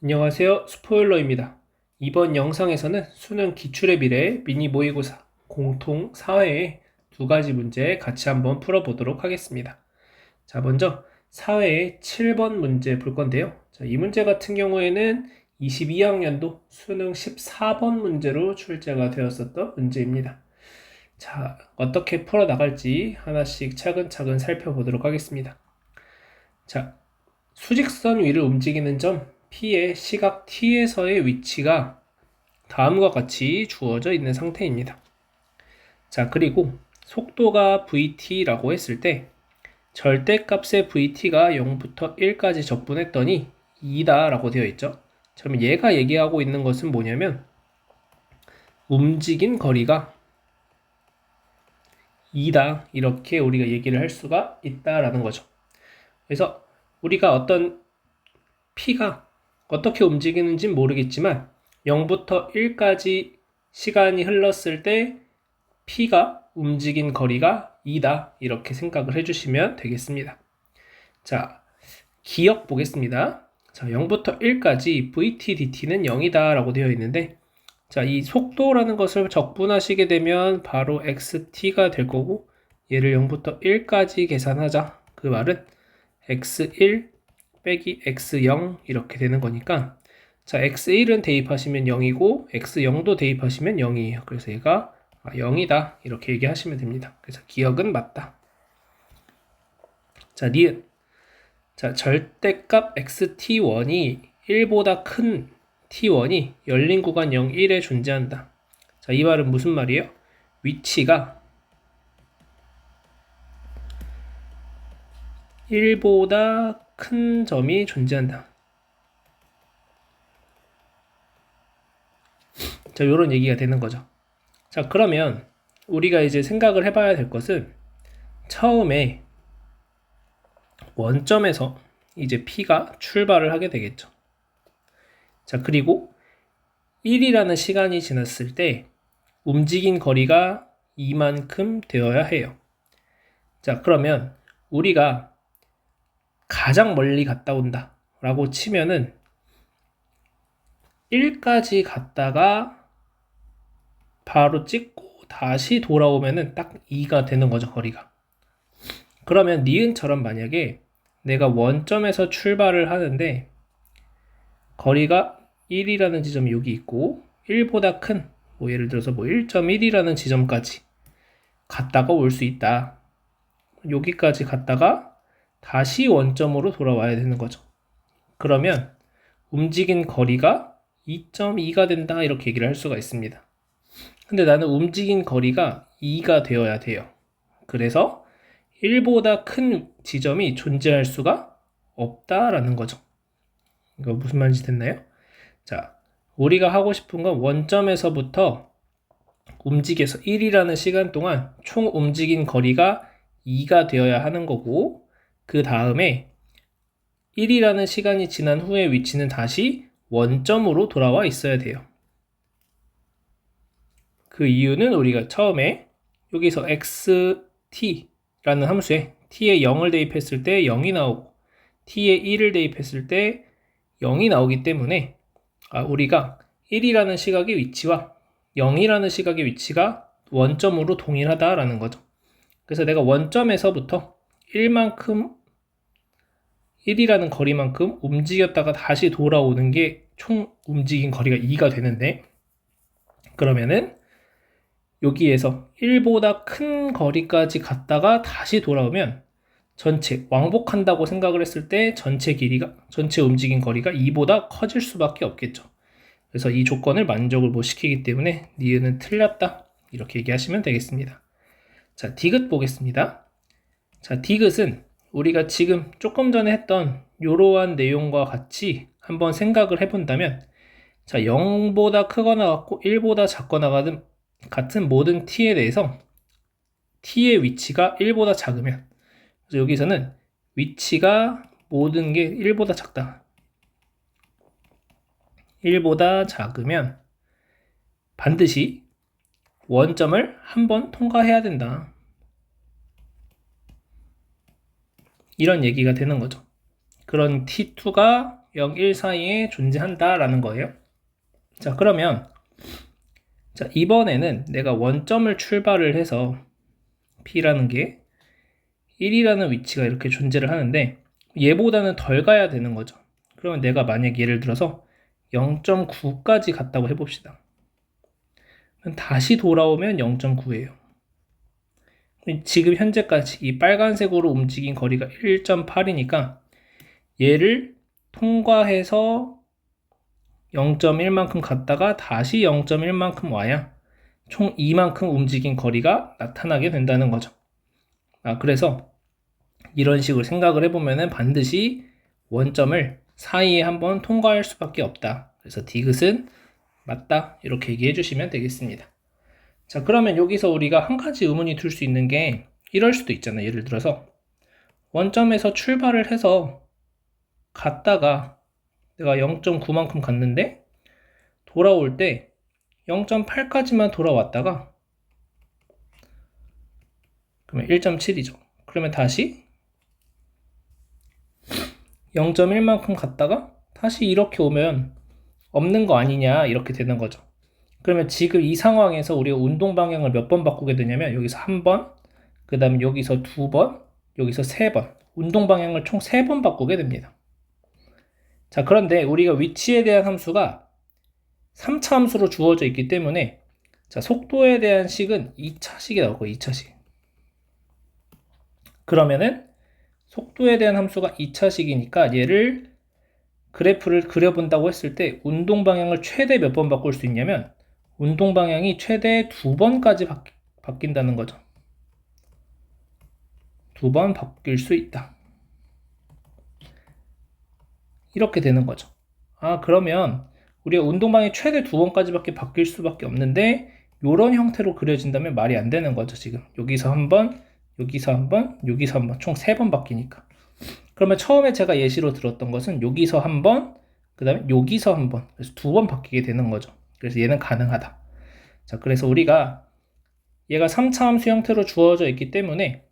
안녕하세요. 스포일러입니다. 이번 영상에서는 수능 기출의 미래 미니 모의고사 공통 사회의 두 가지 문제 같이 한번 풀어보도록 하겠습니다. 자, 먼저 사회의 7번 문제 볼 건데요. 자, 이 문제 같은 경우에는 22학년도 수능 14번 문제로 출제가 되었었던 문제입니다. 자, 어떻게 풀어나갈지 하나씩 차근차근 살펴보도록 하겠습니다. 자, 수직선 위를 움직이는 점 P의 시각 T에서의 위치가 다음과 같이 주어져 있는 상태입니다. 자, 그리고 속도가 vt라고 했을 때 절대값의 vt가 0부터 1까지 적분했더니 2다 라고 되어 있죠. 그러면 얘가 얘기하고 있는 것은 뭐냐면 움직인 거리가 2다 이렇게 우리가 얘기를 할 수가 있다라는 거죠. 그래서 우리가 어떤 P가 어떻게 움직이는지 모르겠지만 0부터 1까지 시간이 흘렀을 때 P가 움직인 거리가 2다 이렇게 생각을 해주시면 되겠습니다. 자, 기억 보겠습니다. 자, 0부터 1까지 vt dt는 0이다 라고 되어 있는데 자, 이 속도라는 것을 적분하시게 되면 바로 xt가 될 거고 얘를 0부터 1까지 계산하자. 그 말은 x1 빼기 x0 이렇게 되는 거니까 자, x1은 대입하시면 0이고 x0도 대입하시면 0이에요. 그래서 얘가 0이다 이렇게 얘기하시면 됩니다. 그래서 기억은 맞다. 자, 니은 자, 절대값 xt1이 1보다 큰 t1이 열린 구간 0, 1에 존재한다. 자, 이 말은 무슨 말이에요? 위치가 1보다 큰 점이 존재한다. 자, 요런 얘기가 되는 거죠. 자, 그러면 우리가 이제 생각을 해봐야 될 것은 처음에 원점에서 이제 P가 출발을 하게 되겠죠. 자, 그리고 1이라는 시간이 지났을 때 움직인 거리가 이만큼 되어야 해요. 자, 그러면 우리가 가장 멀리 갔다 온다 라고 치면은 1까지 갔다가 바로 찍고 다시 돌아오면은 딱 2가 되는 거죠, 거리가. 그러면 니은처럼 만약에 내가 원점에서 출발을 하는데 거리가 1이라는 지점이 여기 있고 1보다 큰 뭐 예를 들어서 뭐 1.1이라는 지점까지 갔다가 올 수 있다. 여기까지 갔다가 다시 원점으로 돌아와야 되는 거죠. 그러면 움직인 거리가 2.2가 된다 이렇게 얘기를 할 수가 있습니다. 근데 나는 움직인 거리가 2가 되어야 돼요. 그래서 1보다 큰 지점이 존재할 수가 없다라는 거죠. 이거 무슨 말인지 됐나요? 자, 우리가 하고 싶은 건 원점에서부터 움직여서 1이라는 시간 동안 총 움직인 거리가 2가 되어야 하는 거고 그 다음에 1이라는 시간이 지난 후에 위치는 다시 원점으로 돌아와 있어야 돼요. 그 이유는 우리가 처음에 여기서 xt라는 함수에 t에 0을 대입했을 때 0이 나오고 t에 1을 대입했을 때 0이 나오기 때문에 우리가 1이라는 시각의 위치와 0이라는 시각의 위치가 원점으로 동일하다라는 거죠. 그래서 내가 원점에서부터 1이라는 거리만큼 움직였다가 다시 돌아오는 게 총 움직인 거리가 2가 되는데 그러면은 여기에서 1보다 큰 거리까지 갔다가 다시 돌아오면 전체 왕복한다고 생각을 했을 때 전체 움직인 거리가 2보다 커질 수밖에 없겠죠. 그래서 이 조건을 만족을 못 시키기 때문에 니은은 틀렸다 이렇게 얘기하시면 되겠습니다. 자, 디귿 보겠습니다. 자, 디귿은 우리가 지금 조금 전에 했던 이러한 내용과 같이 한번 생각을 해본다면 자, 0보다 크거나 같고 1보다 작거나 같은 모든 t에 대해서 t의 위치가 1보다 작으면 그래서 여기서는 위치가 모든 게 1보다 작다. 1보다 작으면 반드시 원점을 한번 통과해야 된다. 이런 얘기가 되는 거죠. 그런 T2가 0, 1 사이에 존재한다라는 거예요. 자, 그러면 자, 이번에는 내가 원점을 출발을 해서 P라는 게 1이라는 위치가 이렇게 존재를 하는데 얘보다는 덜 가야 되는 거죠. 그러면 내가 만약 예를 들어서 0.9까지 갔다고 해봅시다. 다시 돌아오면 0.9예요. 지금 현재까지 이 빨간색으로 움직인 거리가 1.8이니까 얘를 통과해서 0.1만큼 갔다가 다시 0.1만큼 와야 총 2만큼 움직인 거리가 나타나게 된다는 거죠. 그래서 이런 식으로 생각을 해보면 반드시 원점을 사이에 한번 통과할 수밖에 없다. 그래서 디귿은 맞다. 이렇게 얘기해 주시면 되겠습니다. 자, 그러면 여기서 우리가 한 가지 의문이 들 수 있는 게 이럴 수도 있잖아요. 예를 들어서 원점에서 출발을 해서 갔다가 내가 0.9만큼 갔는데 돌아올 때 0.8까지만 돌아왔다가 그러면 1.7이죠. 그러면 다시 0.1만큼 갔다가 다시 이렇게 오면 없는 거 아니냐 이렇게 되는 거죠. 그러면 지금 이 상황에서 우리가 운동 방향을 몇 번 바꾸게 되냐면 여기서 한 번, 그 다음에 여기서 두 번, 여기서 세 번, 운동 방향을 총 3번 바꾸게 됩니다. 자, 그런데 우리가 위치에 대한 함수가 3차 함수로 주어져 있기 때문에 자, 속도에 대한 식은 2차식이 나올 거예요. 2차식. 그러면은 속도에 대한 함수가 2차식이니까 얘를 그래프를 그려본다고 했을 때 운동 방향을 최대 몇 번 바꿀 수 있냐면 운동 방향이 최대 2번까지 바뀐다는 거죠. 2번 바뀔 수 있다. 이렇게 되는 거죠. 그러면 우리가 운동 방향이 최대 2번까지밖에 바뀔 수밖에 없는데 이런 형태로 그려진다면 말이 안 되는 거죠. 지금 여기서 한 번, 여기서 한 번, 여기서 한 번, 총 3번 바뀌니까. 그러면 처음에 제가 예시로 들었던 것은 여기서 한 번, 그 다음에 여기서 한 번, 그래서 2번 바뀌게 되는 거죠. 그래서 얘는 가능하다. 자, 그래서 우리가 얘가 3차 함수 형태로 주어져 있기 때문에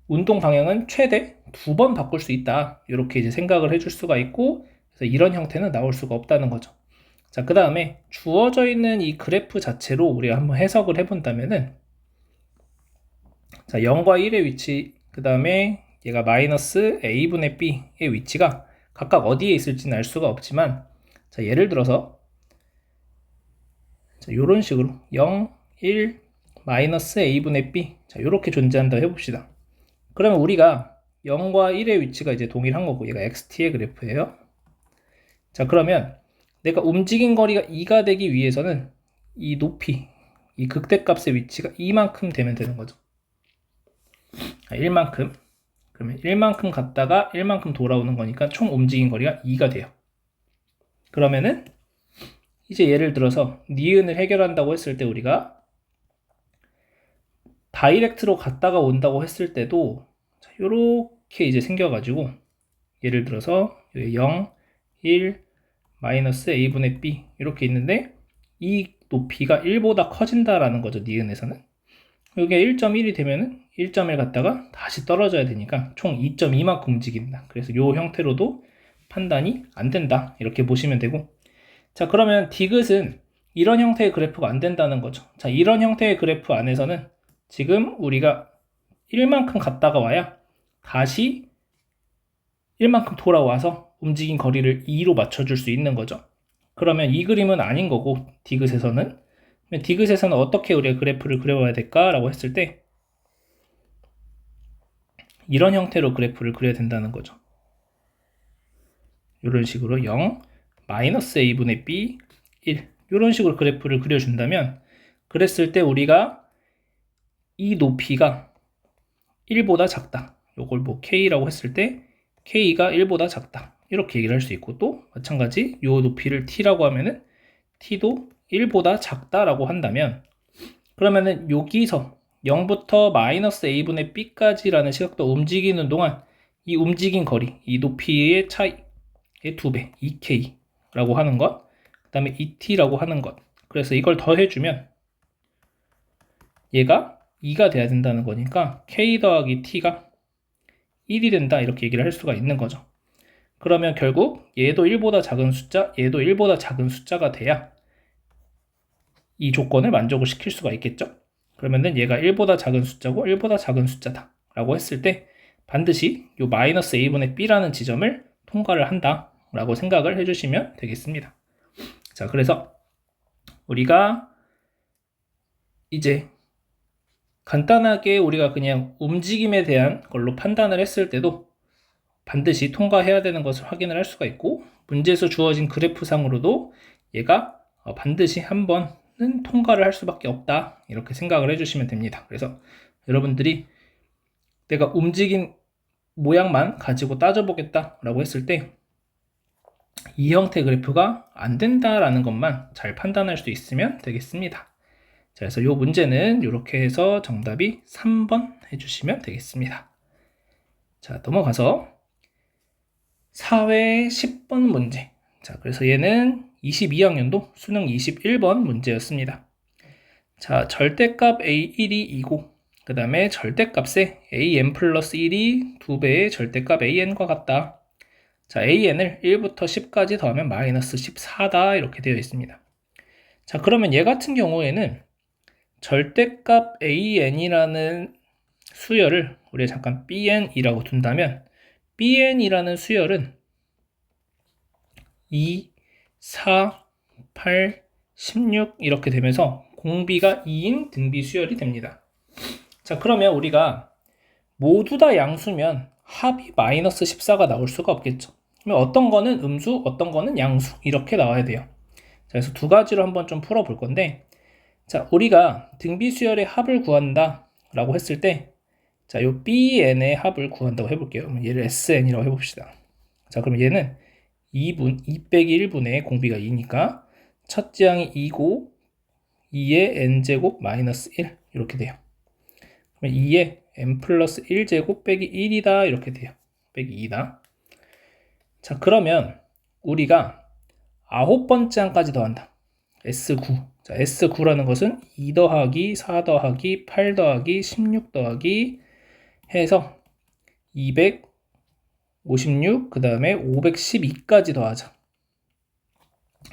운동 방향은 최대 2번 바꿀 수 있다. 이렇게 이제 생각을 해줄 수가 있고, 그래서 이런 형태는 나올 수가 없다는 거죠. 자, 그 다음에 주어져 있는 이 그래프 자체로 우리가 한번 해석을 해본다면은, 자, 0과 1의 위치, 그 다음에 얘가 마이너스 a분의 b의 위치가 각각 어디에 있을지는 알 수가 없지만, 자, 예를 들어서 자, 이런 식으로 0, 1, 마이너스 a분의 b, 자, 이렇게 존재한다 해봅시다. 그러면 우리가 0과 1의 위치가 이제 동일한 거고 얘가 xt의 그래프예요. 자, 그러면 내가 움직인 거리가 2가 되기 위해서는 이 높이, 이 극대값의 위치가 이만큼 되면 되는 거죠. 1만큼. 그러면 1만큼 갔다가 1만큼 돌아오는 거니까 총 움직인 거리가 2가 돼요. 그러면은 이제 예를 들어서 니은을 해결한다고 했을 때 우리가 다이렉트로 갔다가 온다고 했을 때도 이렇게 이제 생겨가지고 예를 들어서 0, 1, 마이너스 a분의 b 이렇게 있는데 이 높이가 1보다 커진다라는 거죠. 니은에서는. 이게 1.1이 되면은 1.1 갔다가 다시 떨어져야 되니까 총 2.2만큼 움직인다. 그래서 이 형태로도 판단이 안 된다. 이렇게 보시면 되고, 자, 그러면 디귿은 이런 형태의 그래프가 안 된다는 거죠. 자, 이런 형태의 그래프 안에서는 지금 우리가 1만큼 갔다가 와야 다시 1만큼 돌아와서 움직인 거리를 2로 맞춰줄 수 있는 거죠. 그러면 이 그림은 아닌 거고 디귿에서는 어떻게 우리가 그래프를 그려봐야 될까라고 했을 때 이런 형태로 그래프를 그려야 된다는 거죠. 이런 식으로 0, 마이너스 a분의 b, 1 이런 식으로 그래프를 그려준다면 그랬을 때 우리가 이 높이가 1보다 작다. 이걸 뭐 k라고 했을 때 k가 1보다 작다. 이렇게 얘기를 할 수 있고 또 마찬가지 이 높이를 t라고 하면은 t도 1보다 작다라고 한다면 그러면은 여기서 0부터 마이너스 a분의 b까지라는 시각도 움직이는 동안 이 움직인 거리, 이 높이의 차이의 2배, 2k라고 하는 것, 그 다음에 2t라고 하는 것. 그래서 이걸 더해주면 얘가 2가 돼야 된다는 거니까 k 더하기 t가 1이 된다 이렇게 얘기를 할 수가 있는 거죠. 그러면 결국 얘도 1보다 작은 숫자, 얘도 1보다 작은 숫자가 돼야 이 조건을 만족을 시킬 수가 있겠죠. 그러면은 얘가 1보다 작은 숫자고 1보다 작은 숫자다 라고 했을 때 반드시 이 마이너스 a분의 b라는 지점을 통과를 한다 라고 생각을 해주시면 되겠습니다. 자, 그래서 우리가 이제 간단하게 우리가 그냥 움직임에 대한 걸로 판단을 했을 때도 반드시 통과해야 되는 것을 확인을 할 수가 있고, 문제에서 주어진 그래프상으로도 얘가 반드시 한 번은 통과를 할 수밖에 없다 이렇게 생각을 해주시면 됩니다. 그래서 여러분들이 내가 움직인 모양만 가지고 따져보겠다 라고 했을 때 이 형태 그래프가 안 된다라는 것만 잘 판단할 수 있으면 되겠습니다. 자, 그래서 이 문제는 이렇게 해서 정답이 3번 해주시면 되겠습니다. 자, 넘어가서 사회 10번 문제. 자, 그래서 얘는 22학년도 수능 21번 문제였습니다. 자, 절대값 a1이 2고 그 다음에 절대값에 an 플러스 1이 2배의 절대값 an과 같다. 자, an을 1부터 10까지 더하면 마이너스 14다 이렇게 되어 있습니다. 자, 그러면 얘 같은 경우에는 절대값 an이라는 수열을 우리가 잠깐 bn이라고 둔다면 bn이라는 수열은 2, 4, 8, 16 이렇게 되면서 공비가 2인 등비 수열이 됩니다. 자, 그러면 우리가 모두 다 양수면 합이 마이너스 14가 나올 수가 없겠죠. 그러면 어떤 거는 음수, 어떤 거는 양수 이렇게 나와야 돼요. 자, 그래서 두 가지로 한번 좀 풀어볼 건데, 자, 우리가 등비 수열의 합을 구한다 라고 했을 때, 자, 요 bn의 합을 구한다고 해볼게요. 그럼 얘를 sn이라고 해봅시다. 자, 그럼 얘는 2 빼기 1분의 공비가 2니까 첫째 항이 2고 2의 n제곱 마이너스 1 이렇게 돼요. 그러면 2의 n 플러스 1제곱 빼기 1이다 이렇게 돼요. 빼기 2다. 자, 그러면 우리가 9번째 항까지 더한다. S9. 자, S9라는 것은 2 더하기 4 더하기 8 더하기 16 더하기 해서 256, 그 다음에 512까지 더하자.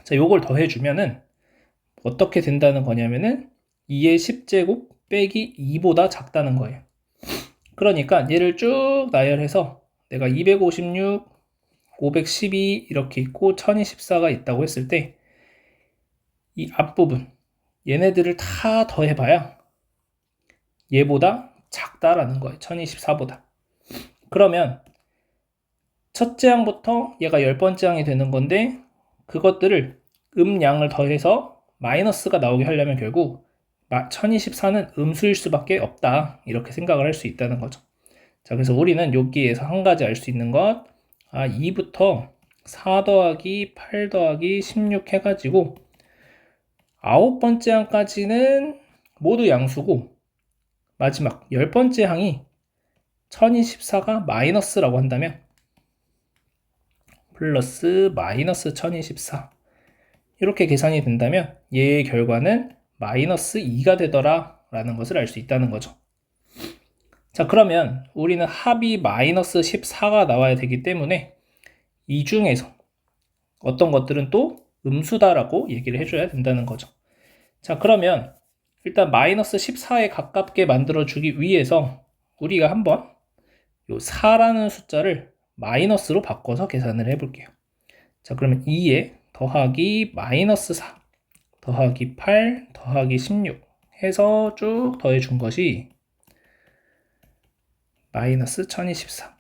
자, 요걸 더해주면은 어떻게 된다는 거냐면은 2의 10제곱 빼기 2보다 작다는 거예요. 그러니까 얘를 쭉 나열해서 내가 256, 512 이렇게 있고 1024가 있다고 했을 때 이 앞부분 얘네들을 다 더해봐야 얘보다 작다라는 거예요. 1024보다. 그러면 첫째 항부터 얘가 10번째 항이 되는 건데 그것들을 음양을 더해서 마이너스가 나오게 하려면 결국 1024는 음수일 수밖에 없다 이렇게 생각을 할 수 있다는 거죠. 자, 그래서 우리는 여기에서 한 가지 알 수 있는 것 2부터 4 더하기 8 더하기 16 해가지고 9번째 항까지는 모두 양수고 마지막 10번째 항이 1024가 마이너스라고 한다면 플러스 마이너스 1024 이렇게 계산이 된다면 얘의 결과는 마이너스 2가 되더라 라는 것을 알 수 있다는 거죠. 자, 그러면 우리는 합이 마이너스 14가 나와야 되기 때문에 이 중에서 어떤 것들은 또 음수다라고 얘기를 해줘야 된다는 거죠. 자, 그러면 일단 마이너스 14에 가깝게 만들어주기 위해서 우리가 한번 요 4라는 숫자를 마이너스로 바꿔서 계산을 해볼게요. 자, 그러면 2에 더하기 마이너스 4 더하기 8 더하기 16 해서 쭉 더해준 것이 마이너스 1024.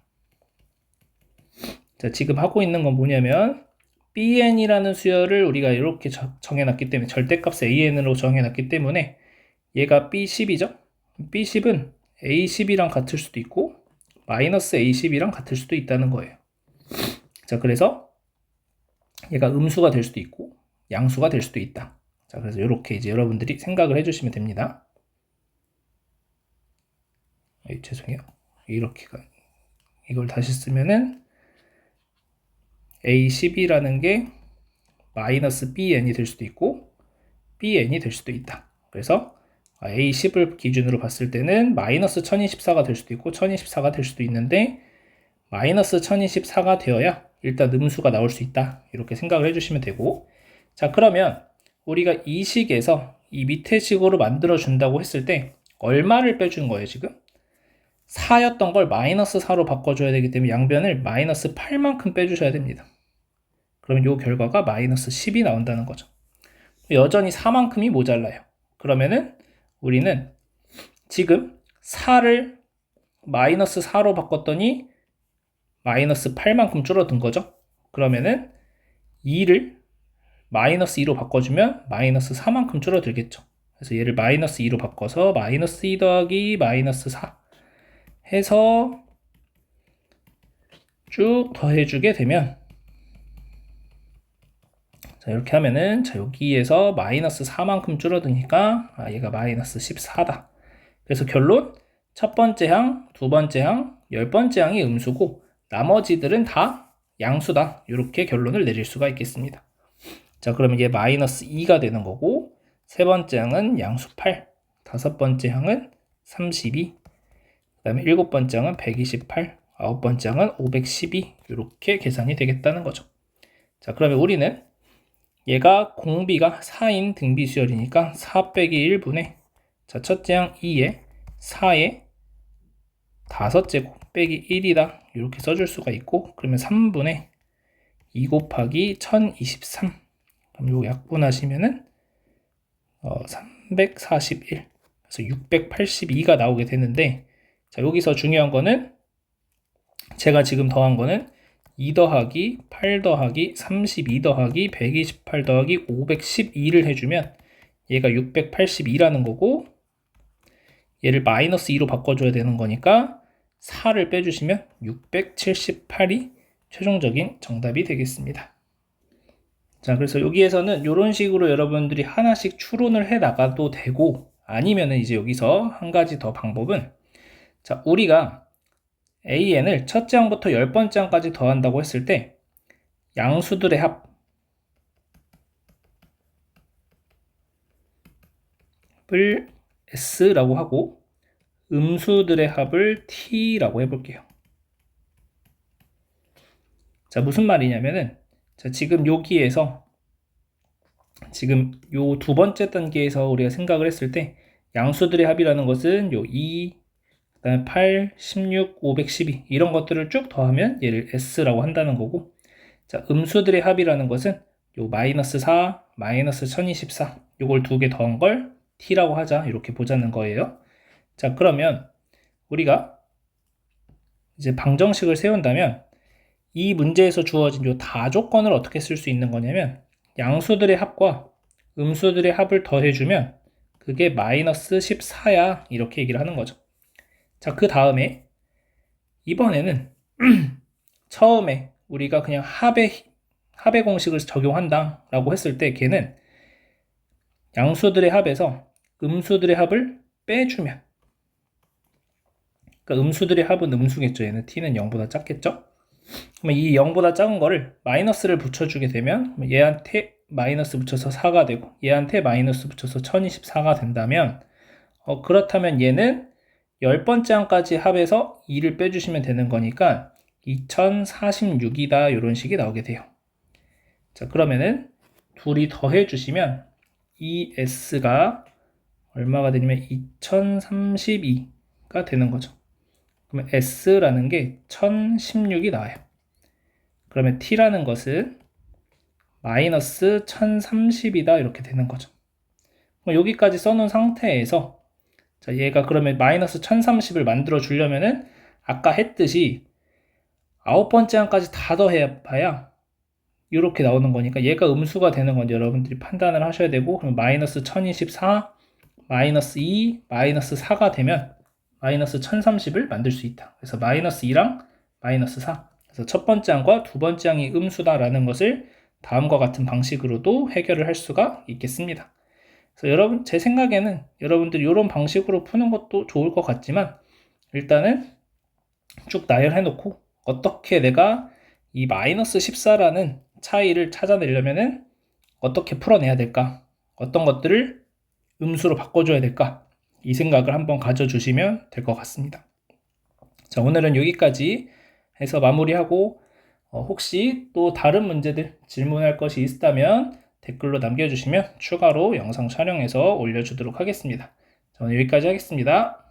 자, 지금 하고 있는 건 뭐냐면 bn이라는 수열을 우리가 이렇게 정해놨기 때문에 절대값 an으로 정해놨기 때문에 얘가 b10이죠. b10은 a10이랑 같을 수도 있고 마이너스 a10이랑 같을 수도 있다는 거예요. 자, 그래서 얘가 음수가 될 수도 있고 양수가 될 수도 있다. 자, 그래서 이렇게 이제 여러분들이 생각을 해주시면 됩니다. 죄송해요. 이렇게가 이걸 다시 쓰면은 A10이라는 게 마이너스 BN이 될 수도 있고 BN이 될 수도 있다. 그래서 A10을 기준으로 봤을 때는 마이너스 1024가 될 수도 있고 1024가 될 수도 있는데 마이너스 1024가 되어야 일단 음수가 나올 수 있다. 이렇게 생각을 해주시면 되고, 자, 그러면 우리가 이 식에서 이 밑에 식으로 만들어 준다고 했을 때 얼마를 빼준 거예요, 지금? 4였던 걸 마이너스 4로 바꿔줘야 되기 때문에 양변을 마이너스 8만큼 빼주셔야 됩니다. 그럼 이 결과가 마이너스 10이 나온다는 거죠. 여전히 4만큼이 모자라요. 그러면은 우리는 지금 4를 마이너스 4로 바꿨더니 마이너스 8만큼 줄어든 거죠. 그러면은 2를 마이너스 2로 바꿔주면 마이너스 4만큼 줄어들겠죠. 그래서 얘를 마이너스 2로 바꿔서 마이너스 2 더하기 마이너스 4 해서 쭉 더해주게 되면, 자, 이렇게 하면은, 자, 여기에서 마이너스 4만큼 줄어드니까, 얘가 마이너스 14다. 그래서 결론, 첫 번째 항, 두 번째 항, 10번째 항이 음수고, 나머지들은 다 양수다. 이렇게 결론을 내릴 수가 있겠습니다. 자, 그러면 얘 마이너스 2가 되는 거고, 세 번째 항은 양수 8, 다섯 번째 항은 32, 그 다음에 일곱 번째 항은 128, 아홉 번째 항은 512, 이렇게 계산이 되겠다는 거죠. 자, 그러면 우리는 얘가 공비가 4인 등비수열이니까 4 빼기 1분의, 자, 첫째 항 2에 4에 다섯제곱 빼기 1이다. 이렇게 써줄 수가 있고, 그러면 3분의 2 곱하기 1023. 그럼 요 약분하시면은 341. 그래서 682가 나오게 되는데, 자, 여기서 중요한 거는 제가 지금 더한 거는 2 더하기 8 더하기 32 더하기 128 더하기 512를 해주면 얘가 682라는 거고, 얘를 마이너스 2로 바꿔줘야 되는 거니까 4를 빼주시면 678이 최종적인 정답이 되겠습니다. 자, 그래서 여기에서는 이런 식으로 여러분들이 하나씩 추론을 해 나가도 되고, 아니면은 이제 여기서 한 가지 더 방법은, 자, 우리가 AN을 첫째 항부터 10번째 항까지 더한다고 했을 때 양수들의 합을 S라고 하고 음수들의 합을 T라고 해볼게요. 자, 무슨 말이냐면은, 자, 지금 여기에서 지금 요 두 번째 단계에서 우리가 생각을 했을 때 양수들의 합이라는 것은 요 2, 그다음에 8, 16, 512 이런 것들을 쭉 더하면 얘를 S라고 한다는 거고, 자, 음수들의 합이라는 것은 요 마이너스 4, 마이너스 1024 요걸 두 개 더한 걸 T라고 하자, 이렇게 보자는 거예요. 자, 그러면 우리가 이제 방정식을 세운다면 이 문제에서 주어진 요 다조건을 어떻게 쓸 수 있는 거냐면, 양수들의 합과 음수들의 합을 더해주면 그게 마이너스 14야, 이렇게 얘기를 하는 거죠. 자, 그 다음에 이번에는 처음에 우리가 그냥 합의 공식을 적용한다 라고 했을 때 걔는 양수들의 합에서 음수들의 합을 빼주면, 그러니까 음수들의 합은 음수겠죠. 얘는 t는 0보다 작겠죠. 그러면 이 0보다 작은 거를 마이너스를 붙여주게 되면 얘한테 마이너스 붙여서 4가 되고 얘한테 마이너스 붙여서 1024가 된다면, 그렇다면 얘는 10번째 항까지 합해서 2를 빼주시면 되는 거니까 2046이다, 이런 식이 나오게 돼요. 자, 그러면은 둘이 더해주시면 ES가 얼마가 되냐면 2032가 되는 거죠. 그러면 S라는 게 1016이 나와요. 그러면 T라는 것은 마이너스 1030이다, 이렇게 되는 거죠. 여기까지 써놓은 상태에서, 자, 얘가 그러면 마이너스 1030을 만들어 주려면은 아까 했듯이 9번째 항까지 다 더해봐야 이렇게 나오는 거니까 얘가 음수가 되는 건지 여러분들이 판단을 하셔야 되고, 그럼 마이너스 1024, 마이너스 2, 마이너스 4가 되면 마이너스 1030을 만들 수 있다. 그래서 마이너스 2랑 마이너스 4. 그래서 첫 번째 항과 두 번째 항이 음수다라는 것을 다음과 같은 방식으로도 해결을 할 수가 있겠습니다. 그래서 여러분, 제 생각에는 여러분들이 이런 방식으로 푸는 것도 좋을 것 같지만, 일단은 쭉 나열해 놓고 어떻게 내가 이 마이너스 14라는 차이를 찾아내려면은 어떻게 풀어내야 될까? 어떤 것들을 음수로 바꿔줘야 될까? 이 생각을 한번 가져주시면 될 것 같습니다. 자, 오늘은 여기까지 해서 마무리하고, 혹시 또 다른 문제들 질문할 것이 있다면 댓글로 남겨주시면 추가로 영상 촬영해서 올려주도록 하겠습니다. 저는 여기까지 하겠습니다.